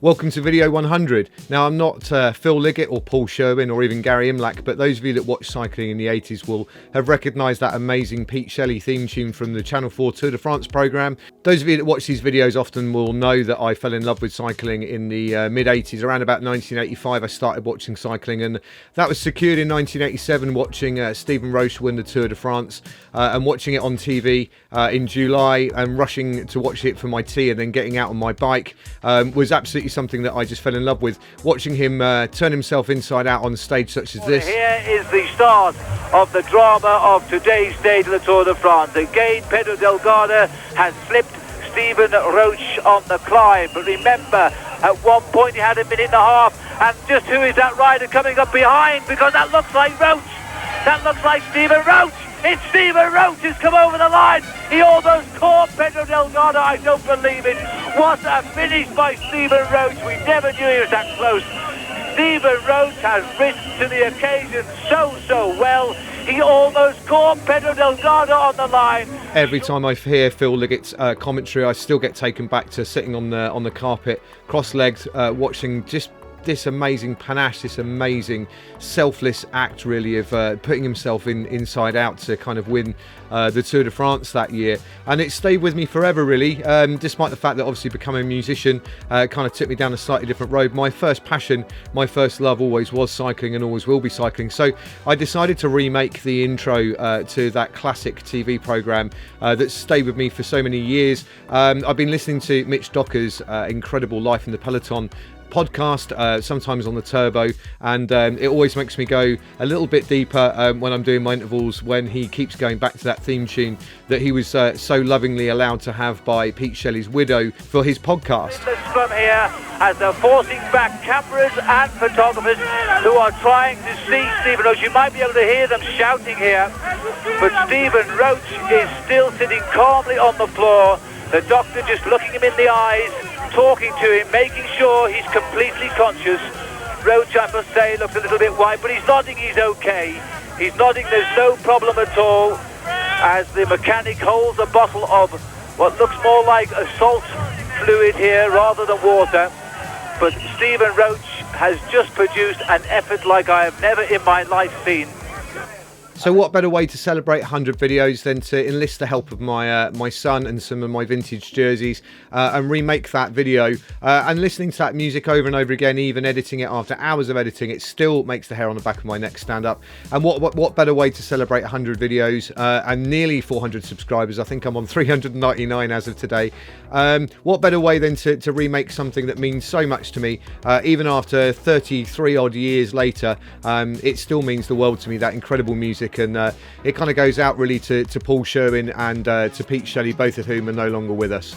Welcome to Video 100. Now, I'm not Phil Liggett or Paul Sherwin or even Gary Imlach, but those of you that watched cycling in the 80s will have recognised that amazing Pete Shelley theme tune from the Channel 4 Tour de France programme. Those of you that watch these videos often will know that I fell in love with cycling in the mid-80s. Around about 1985, I started watching cycling, and that was secured in 1987 watching Steven Roche win the Tour de France and watching it on TV in July and rushing to watch it for my tea and then getting out on my bike was absolutely something that I just fell in love with. Watching him turn himself inside out on stage such as this. Here is the start of the drama of today's stage of the Tour de France. Again, Pedro Delgado has slipped Steven Roche on the climb, but remember, at one point he had a minute and a half, and just who is that rider coming up behind? Because that looks like Roche. That looks like Steven Roche. It's Steven Roche who's come over the line. He almost caught Pedro Delgado. I don't believe it. What a finish by Steven Roche. We never knew he was that close. Steven Roche has risen to the occasion so well. He almost caught Pedro Delgado on the line. Every time I hear Phil Liggett's commentary, I still get taken back to sitting on the carpet, cross-legged, watching just this amazing panache, this amazing selfless act really of putting himself inside out to kind of win the Tour de France that year. And it stayed with me forever really, despite the fact that obviously becoming a musician kind of took me down a slightly different road. My first passion, my first love always was cycling and always will be cycling. So I decided to remake the intro to that classic TV programme that's stayed with me for so many years. I've been listening to Mitch Docker's incredible Life in the Peloton podcast, sometimes on the turbo, and it always makes me go a little bit deeper when I'm doing my intervals, when he keeps going back to that theme tune that he was so lovingly allowed to have by Pete Shelley's widow for his podcast. From here, as they're forcing back cameras and photographers who are trying to see Steven Roche. You might be able to hear them shouting here, but Steven Roche is still sitting calmly on the floor. The doctor just looking him in the eyes, talking to him, making sure he's completely conscious. Roche, I must say, looks a little bit white, but he's nodding he's okay. He's nodding there's no problem at all, as the mechanic holds a bottle of what looks more like a salt fluid here rather than water. But Steven Roche has just produced an effort like I have never in my life seen. So what better way to celebrate 100 videos than to enlist the help of my son and some of my vintage jerseys and remake that video, and listening to that music over and over again, even editing it after hours of editing, it still makes the hair on the back of my neck stand up. And what better way to celebrate 100 videos and nearly 400 subscribers? I think I'm on 399 as of today. What better way than to remake something that means so much to me, even after 33 odd years later. It still means the world to me, that incredible music. And it kind of goes out really to Paul Sherwin and to Pete Shelley, both of whom are no longer with us.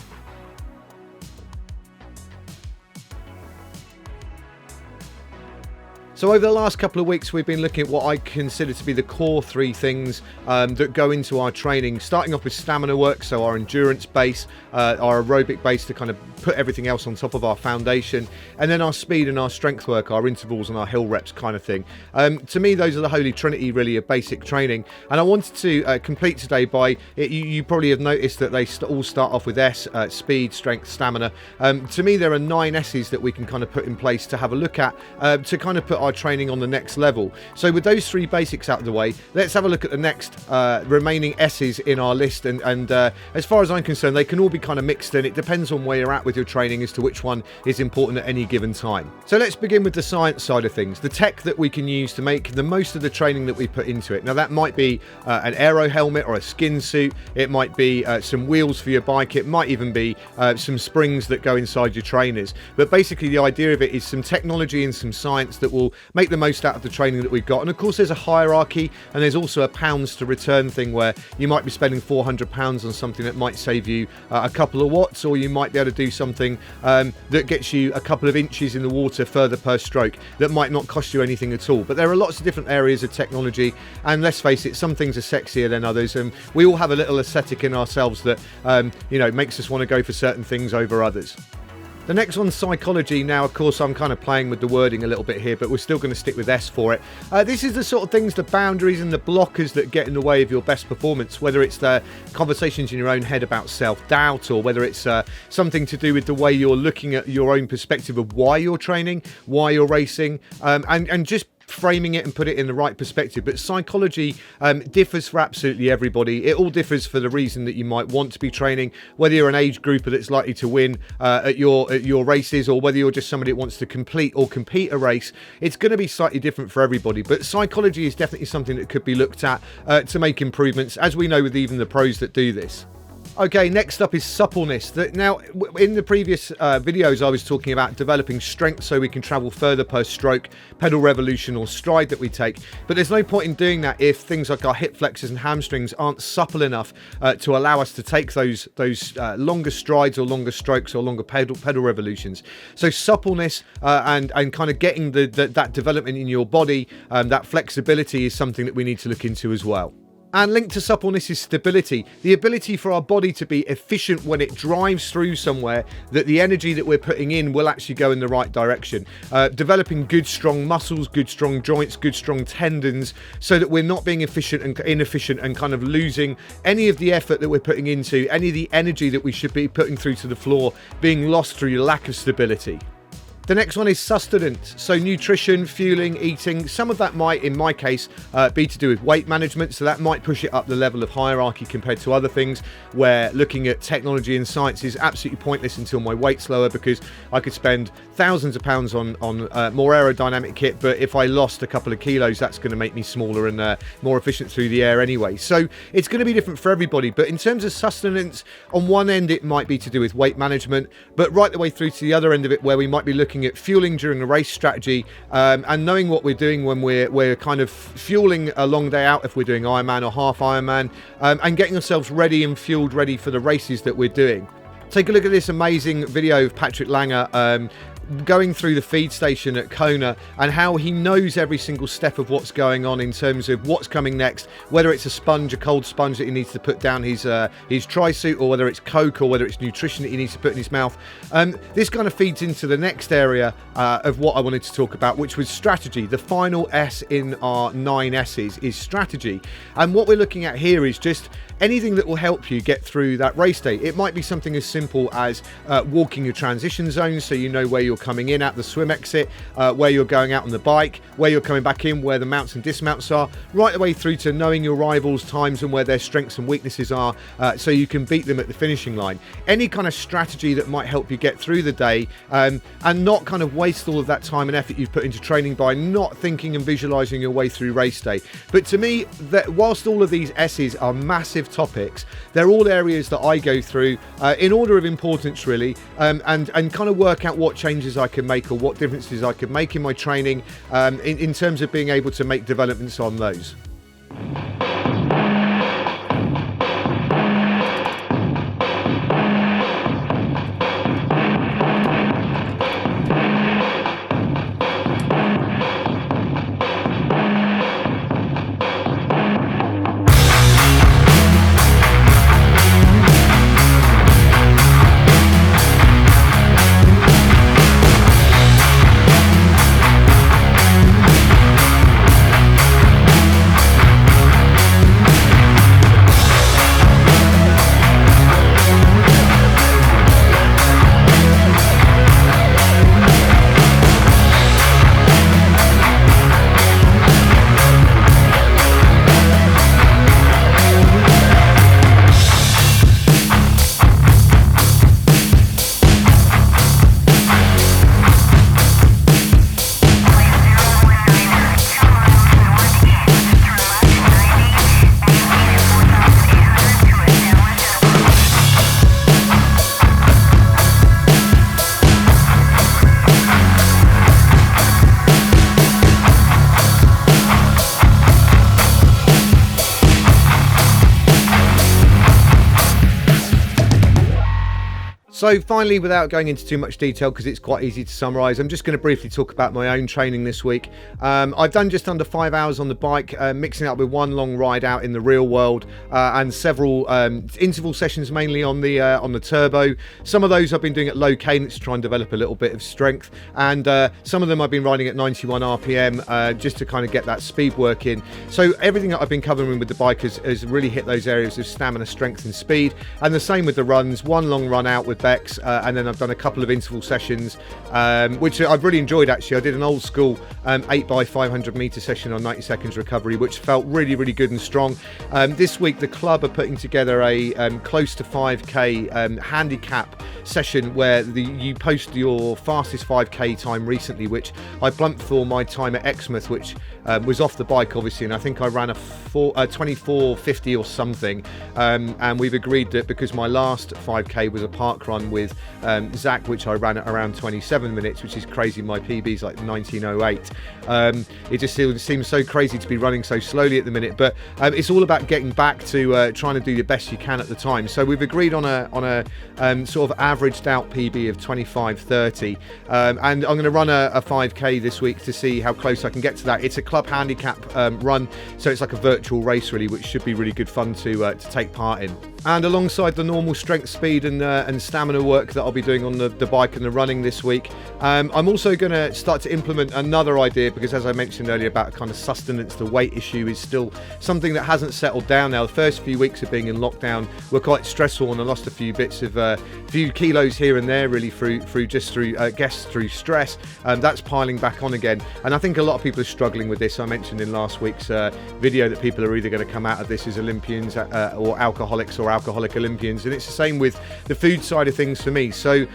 So over the last couple of weeks, we've been looking at what I consider to be the core three things that go into our training, starting off with stamina work, so our endurance base, our aerobic base to kind of put everything else on top of our foundation, and then our speed and our strength work, our intervals and our hill reps kind of thing. To me, those are the Holy Trinity really of basic training, and I wanted to complete today by, you probably have noticed that they all start off with S, speed, strength, stamina. To me, there are 9 S's that we can kind of put in place to have a look at, to kind of put our training on the next level. So with those 3 basics out of the way, let's have a look at the next remaining S's in our list, and as far as I'm concerned, they can all be kind of mixed in. It depends on where you're at with your training as to which one is important at any given time. So let's begin with the science side of things, the tech that we can use to make the most of the training that we put into it. Now that might be an aero helmet or a skin suit, it might be some wheels for your bike, it might even be some springs that go inside your trainers, but basically the idea of it is some technology and some science that will make the most out of the training that we've got. And of course there's a hierarchy, and there's also a pounds to return thing where you might be spending £400 on something that might save you a couple of watts, or you might be able to do something that gets you a couple of inches in the water further per stroke that might not cost you anything at all. But there are lots of different areas of technology, and let's face it, some things are sexier than others, and we all have a little aesthetic in ourselves that makes us want to go for certain things over others. The next one's psychology. Now, of course, I'm kind of playing with the wording a little bit here, but we're still going to stick with S for it. This is the sort of things, the boundaries and the blockers that get in the way of your best performance, whether it's the conversations in your own head about self-doubt, or whether it's something to do with the way you're looking at your own perspective of why you're training, why you're racing, and just framing it and put it in the right perspective. But psychology differs for absolutely everybody. It all differs for the reason that you might want to be training, whether you're an age grouper that's likely to win at your races, or whether you're just somebody that wants to complete or compete a race. It's going to be slightly different for everybody, but psychology is definitely something that could be looked at to make improvements, as we know with even the pros that do this. Okay, next up is suppleness. Now, in the previous videos, I was talking about developing strength so we can travel further per stroke, pedal revolution, or stride that we take. But there's no point in doing that if things like our hip flexors and hamstrings aren't supple enough to allow us to take those longer strides or longer strokes or longer pedal revolutions. So suppleness and kind of getting that development in your body, that flexibility, is something that we need to look into as well. And linked to suppleness is stability, the ability for our body to be efficient when it drives through somewhere, that the energy that we're putting in will actually go in the right direction. Developing good strong muscles, good strong joints, good strong tendons, so that we're not being inefficient and kind of losing any of the effort that we're putting into, any of the energy that we should be putting through to the floor, being lost through lack of stability. The next one is sustenance, so nutrition, fueling, eating. Some of that might, in my case, be to do with weight management, so that might push it up the level of hierarchy compared to other things, where looking at technology and science is absolutely pointless until my weight's lower, because I could spend thousands of pounds on more aerodynamic kit, but if I lost a couple of kilos, that's going to make me smaller and more efficient through the air anyway. So it's going to be different for everybody, but in terms of sustenance, on one end it might be to do with weight management, but right the way through to the other end of it, where we might be looking at fueling during a race strategy, and knowing what we're doing when we're kind of fueling a long day out, if we're doing Ironman or half Ironman, and getting ourselves ready and fueled ready for the races that we're doing. Take a look at this amazing video of Patrick Langer going through the feed station at Kona, and how he knows every single step of what's going on in terms of what's coming next, whether it's a cold sponge that he needs to put down his tri-suit, or whether it's Coke, or whether it's nutrition that he needs to put in his mouth. This kind of feeds into the next area of what I wanted to talk about, which was strategy. The final S in our 9 S's is strategy, and what we're looking at here is just anything that will help you get through that race day. It might be something as simple as walking your transition zones, so you know where you're coming in at the swim exit, where you're going out on the bike, where you're coming back in, where the mounts and dismounts are, right the way through to knowing your rivals' times and where their strengths and weaknesses are, so you can beat them at the finishing line. Any kind of strategy that might help you get through the day, and not kind of waste all of that time and effort you've put into training by not thinking and visualizing your way through race day. But to me, that whilst all of these S's are massive topics, they're all areas that I go through in order of importance, really, and kind of work out what changes I can make, or what differences I could make in my training, in terms of being able to make developments on those. So finally, without going into too much detail, because it's quite easy to summarise, I'm just going to briefly talk about my own training this week. I've done just under 5 hours on the bike, mixing up with one long ride out in the real world, and several interval sessions, mainly on the turbo. Some of those I've been doing at low cadence to try and develop a little bit of strength, and some of them I've been riding at 91 RPM just to kind of get that speed work in. So everything that I've been covering with the bike has really hit those areas of stamina, strength and speed, and the same with the runs. One long run out with Bex, and then I've done a couple of interval sessions, which I've really enjoyed actually. I did an old school 8x500 meter session on 90 seconds recovery, which felt really, really good and strong. This week the club are putting together a close to 5k handicap session where you post your fastest 5k time recently, which I plumped for my time at Exmouth, which was off the bike obviously, and I think I ran a 24:50 or something, and we've agreed that because my last 5k was a park run with Zach, which I ran at around 27 minutes, which is crazy. My PB is like 19:08. It just seems so crazy to be running so slowly at the minute, but it's all about getting back to trying to do the best you can at the time. So we've agreed on a sort of averaged out PB of 25:30, and I'm going to run a 5k this week to see how close I can get to that. It's a club handicap run, so it's like a virtual race really, which should be really good fun to take part in. And alongside the normal strength, speed and stamina work that I'll be doing on the bike and the running this week, I'm also going to start to implement another idea, because as I mentioned earlier about kind of sustenance, the weight issue is still something that hasn't settled down now. The first few weeks of being in lockdown were quite stressful, and I lost a few bits of few kilos here and there really through stress. That's piling back on again, and I think a lot of people are struggling with this. I mentioned in last week's video that people are either going to come out of this as Olympians or alcoholics or alcoholic Olympians, and it's the same with the food side of things for me. So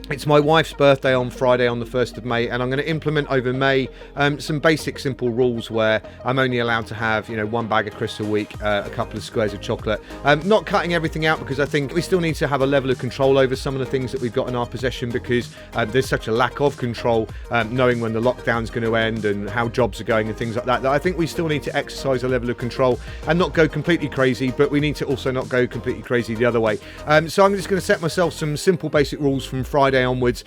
it's my wife's birthday on Friday on the 1st of May, and I'm going to implement over May some basic simple rules where I'm only allowed to have, one bag of crisps a week, a couple of squares of chocolate. Not cutting everything out, because I think we still need to have a level of control over some of the things that we've got in our possession, because there's such a lack of control, knowing when the lockdown's going to end and how jobs are going and things like that, that I think we still need to exercise a level of control and not go completely crazy, but we need to also not go completely crazy the other way. So I'm just going to set myself some simple basic rules from Friday onwards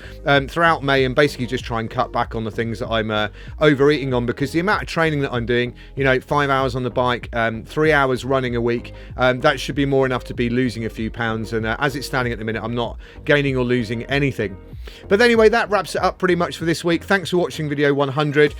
throughout May, and basically just try and cut back on the things that I'm overeating on, because the amount of training that I'm doing, 5 hours on the bike, 3 hours running a week, that should be more enough to be losing a few pounds, and as it's standing at the minute I'm not gaining or losing anything. But anyway, that wraps it up pretty much for this week. Thanks for watching video 100.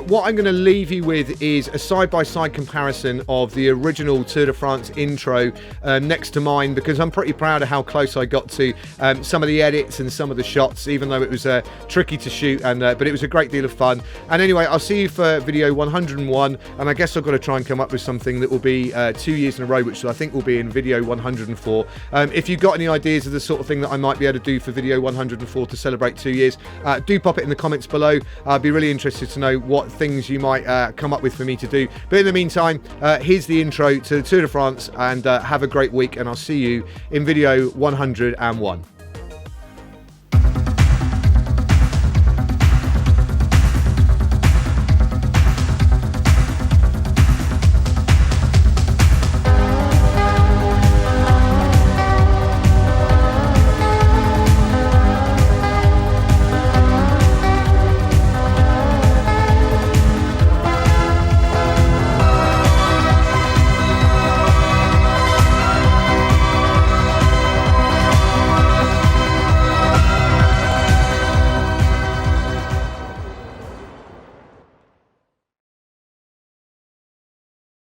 What I'm going to leave you with is a side-by-side comparison of the original Tour de France intro next to mine, because I'm pretty proud of how close I got to some of the edits and some of the shots, even though it was tricky to shoot, and but it was a great deal of fun. And anyway, I'll see you for video 101, and I guess I've got to try and come up with something that will be 2 years in a row, which I think will be in video 104. If you've got any ideas of the sort of thing that I might be able to do for video 104 to celebrate 2 years, do pop it in the comments below. I'd be really interested to know what things you might come up with for me to do. But in the meantime, here's the intro to the Tour de France, and have a great week, and I'll see you in video 101.